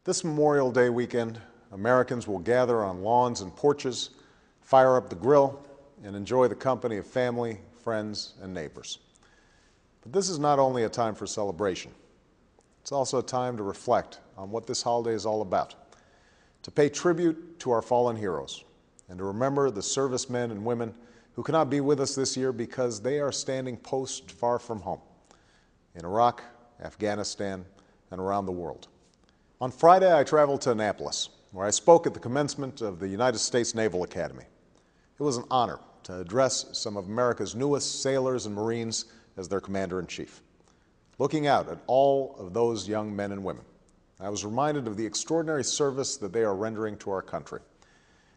This Memorial Day weekend, Americans will gather on lawns and porches, fire up the grill, and enjoy the company of family, friends, and neighbors. But this is not only a time for celebration. It's also a time to reflect on what this holiday is all about, to pay tribute to our fallen heroes, and to remember the servicemen and women who cannot be with us this year because they are standing post far from home, in Iraq, Afghanistan, and around the world. On Friday, I traveled to Annapolis, where I spoke at the commencement of the United States Naval Academy. It was an honor to address some of America's newest sailors and Marines as their commander-in-chief. Looking out at all of those young men and women, I was reminded of the extraordinary service that they are rendering to our country.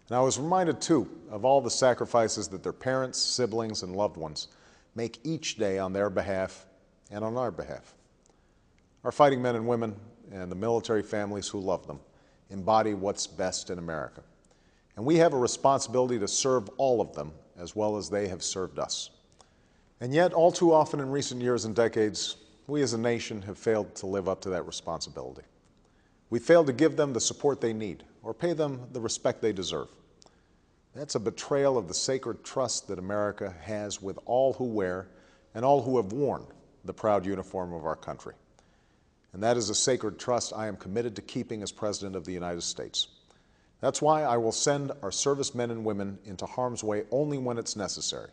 And I was reminded, too, of all the sacrifices that their parents, siblings, and loved ones make each day on their behalf and on our behalf. Our fighting men and women and the military families who love them embody what's best in America. And we have a responsibility to serve all of them as well as they have served us. And yet, all too often in recent years and decades, we as a nation have failed to live up to that responsibility. We failed to give them the support they need or pay them the respect they deserve. That's a betrayal of the sacred trust that America has with all who wear and all who have worn the proud uniform of our country. And that is a sacred trust I am committed to keeping as President of the United States. That's why I will send our servicemen and women into harm's way only when it's necessary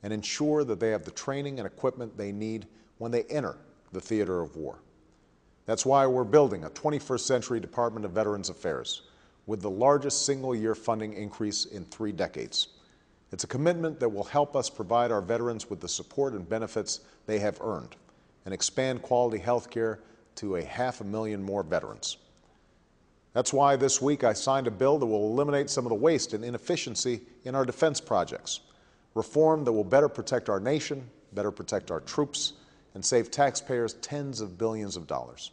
and ensure that they have the training and equipment they need when they enter the theater of war. That's why we're building a 21st Century Department of Veterans Affairs with the largest single-year funding increase in 3 decades. It's a commitment that will help us provide our veterans with the support and benefits they have earned and expand quality health care to 500,000 more veterans. That's why this week I signed a bill that will eliminate some of the waste and inefficiency in our defense projects, reform that will better protect our nation, better protect our troops, and save taxpayers tens of billions of dollars.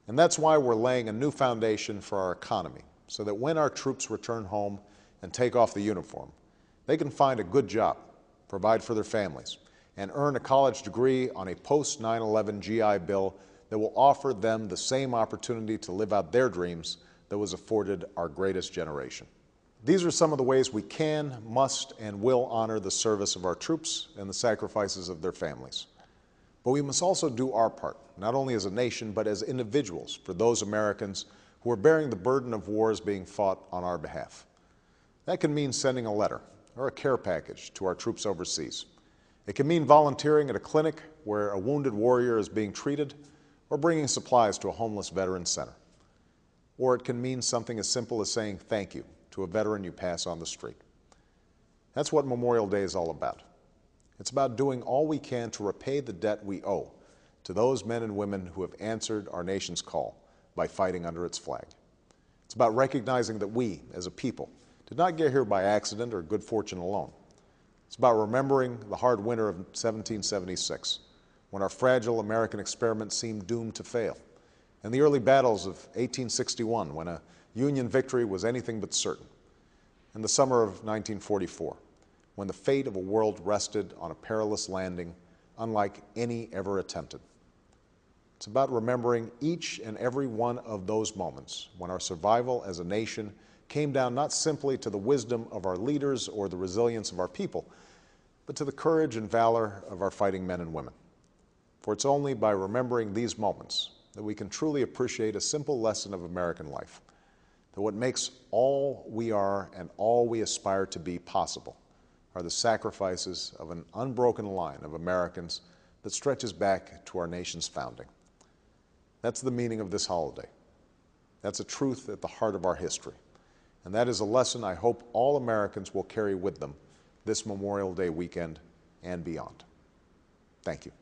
And that's why we're laying a new foundation for our economy, so that when our troops return home and take off the uniform, they can find a good job, provide for their families, and earn a college degree on a post-9/11 GI Bill that will offer them the same opportunity to live out their dreams that was afforded our greatest generation. These are some of the ways we can, must, and will honor the service of our troops and the sacrifices of their families. But we must also do our part, not only as a nation, but as individuals, for those Americans who are bearing the burden of wars being fought on our behalf. That can mean sending a letter or a care package to our troops overseas. It can mean volunteering at a clinic where a wounded warrior is being treated, or bringing supplies to a homeless veterans center. Or it can mean something as simple as saying thank you to a veteran you pass on the street. That's what Memorial Day is all about. It's about doing all we can to repay the debt we owe to those men and women who have answered our nation's call by fighting under its flag. It's about recognizing that we, as a people, did not get here by accident or good fortune alone. It's about remembering the hard winter of 1776, when our fragile American experiment seemed doomed to fail, and the early battles of 1861, when a Union victory was anything but certain, and the summer of 1944, when the fate of a world rested on a perilous landing unlike any ever attempted. It's about remembering each and every one of those moments when our survival as a nation came down not simply to the wisdom of our leaders or the resilience of our people, but to the courage and valor of our fighting men and women. For it's only by remembering these moments that we can truly appreciate a simple lesson of American life, that what makes all we are and all we aspire to be possible are the sacrifices of an unbroken line of Americans that stretches back to our nation's founding. That's the meaning of this holiday. That's a truth at the heart of our history. And that is a lesson I hope all Americans will carry with them this Memorial Day weekend and beyond. Thank you.